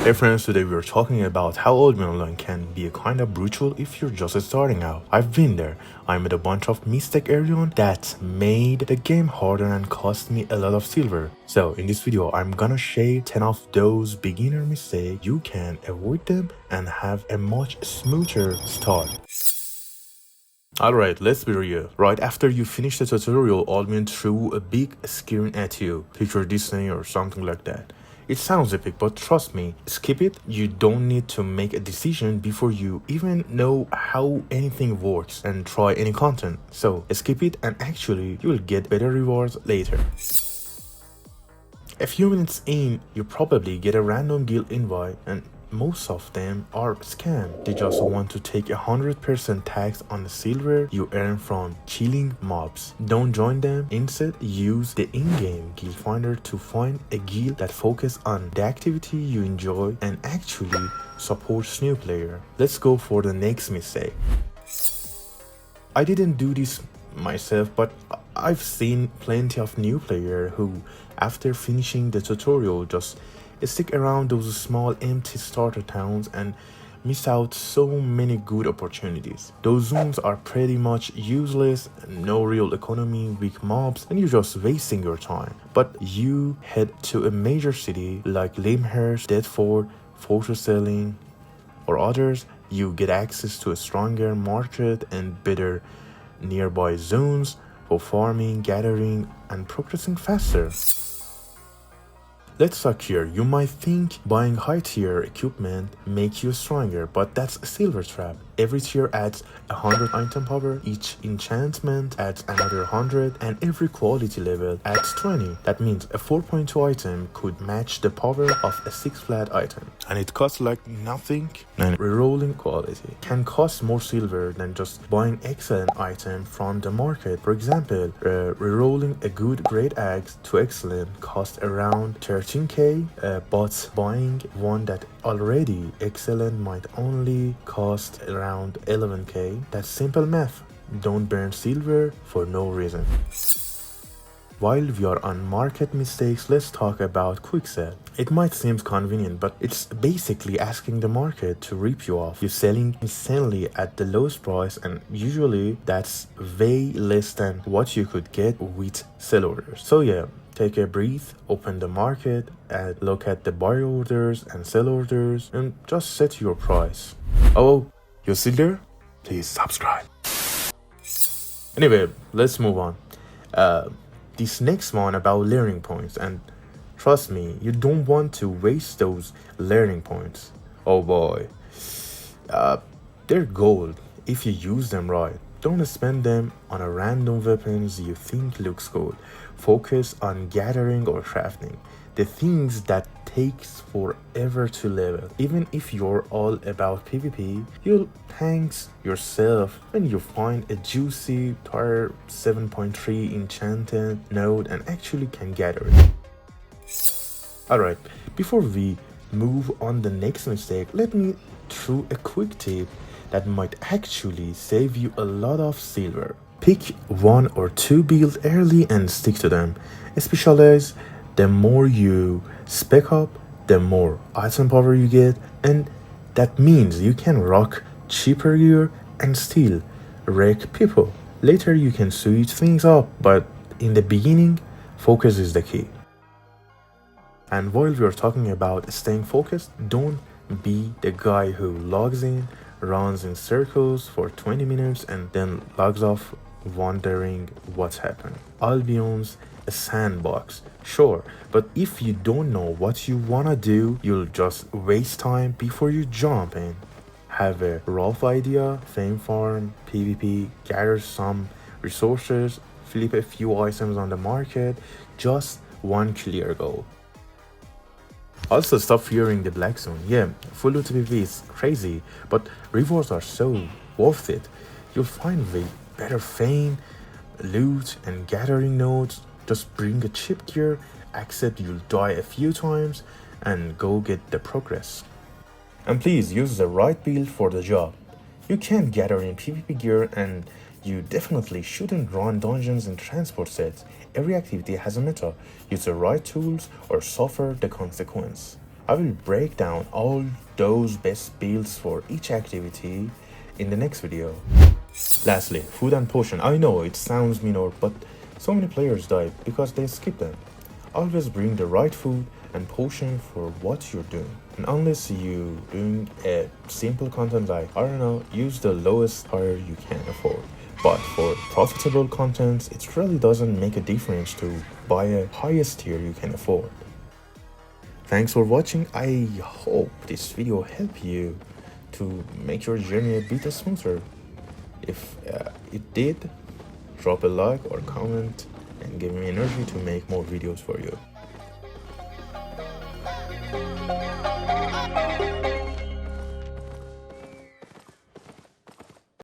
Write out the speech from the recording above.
Hey friends, today we're talking about how Albion Online can be a kind of brutal if you're just starting out. I've been there. I made a bunch of mistakes early on that made the game harder and cost me a lot of silver. So in this video, I'm gonna share 10 of those beginner mistakes. You can avoid them and have a much smoother start. Alright, let's be real. Right after you finish the tutorial, Albion threw a big screen at you. Picture Disney or something like that. It sounds epic, but trust me, skip it. You don't need to make a decision before you even know how anything works and try any content. So skip it and actually you will get better rewards later. A few minutes in, you probably get a random guild invite and most of them are scam. They just want to take 100% tax on the silver you earn from killing mobs. Don't join them. Instead, use the in-game guild finder to find a guild that focuses on the activity you enjoy and actually supports new player. Let's go for the next mistake. I didn't do this myself, but I've seen plenty of new players who, after finishing the tutorial, just stick around those small empty starter towns and miss out so many good opportunities. Those zones are pretty much useless, no real economy, weak mobs, and you're just wasting your time. But you head to a major city like Limehurst, Deptford, Fortress Selling, or others, you get access to a stronger market and better nearby zones for farming, gathering, and progressing faster. Let's talk here. You might think buying high tier equipment makes you stronger, but that's a silver trap. Every tier adds 100 item power, each enchantment adds another 100, and every quality level adds 20. That means a 4.2 item could match the power of a 6 flat item. And it costs like nothing, and rerolling quality can cost more silver than just buying excellent item from the market. For example, rerolling a good great axe to excellent costs around 13k, but buying one that already excellent might only cost around 11k. That's simple math. Don't burn silver for no reason. While we are on market mistakes, let's talk about Quickset. It might seem convenient, but it's basically asking the market to rip you off. You're selling insanely at the lowest price, and usually that's way less than what you could get with sell orders. So yeah, take a breath, open the market, and look at the buy orders and sell orders, and just set your price. Oh, you're still there? Please subscribe. Anyway, let's move on. This next one about learning points, and trust me, you don't want to waste those learning points. Oh boy, they're gold if you use them right. Don't spend them on a random weapons you think looks cool. Focus on gathering or crafting, the things that takes forever to level. Even if you're all about PvP, you'll thank yourself when you find a juicy tier 7.3 enchanted node and actually can gather it. Alright, before we move on the next mistake, let me throw a quick tip that might actually save you a lot of silver. Pick 1 or 2 builds early and stick to them. Specialize. The more you spec up, the more item power you get, and that means you can rock cheaper gear and still wreck people. Later you can switch things up, but in the beginning, focus is the key. And while we are talking about staying focused, don't be the guy who logs in, runs in circles for 20 minutes and then logs off wondering what's happened. Albion's a sandbox, sure, but if you don't know what you wanna do, you'll just waste time before you jump in. Have a rough idea, fame farm, PvP, gather some resources, flip a few items on the market, just one clear goal. Also, stop fearing the black zone. Yeah, full loot PvP is crazy, but rewards are so worth it. You'll find way better fame, loot, and gathering nodes. Just bring a cheap gear, accept you'll die a few times, and go get the progress. And please use the right build for the job. You can't gather in PvP gear, and you definitely shouldn't run dungeons in transport sets. Every activity has a meta. Use the right tools or suffer the consequence. I will break down all those best builds for each activity in the next video. Lastly, food and potion. I know it sounds minor, but so many players die because they skip them. Always bring the right food and potion for what you're doing. And unless you doing a simple content like, I don't know, use the lowest tier you can afford. But for profitable contents, it really doesn't make a difference to buy a highest tier you can afford. Thanks for watching. I hope this video helped you to make your journey a bit smoother. If it did, drop a like or comment and give me energy to make more videos for you.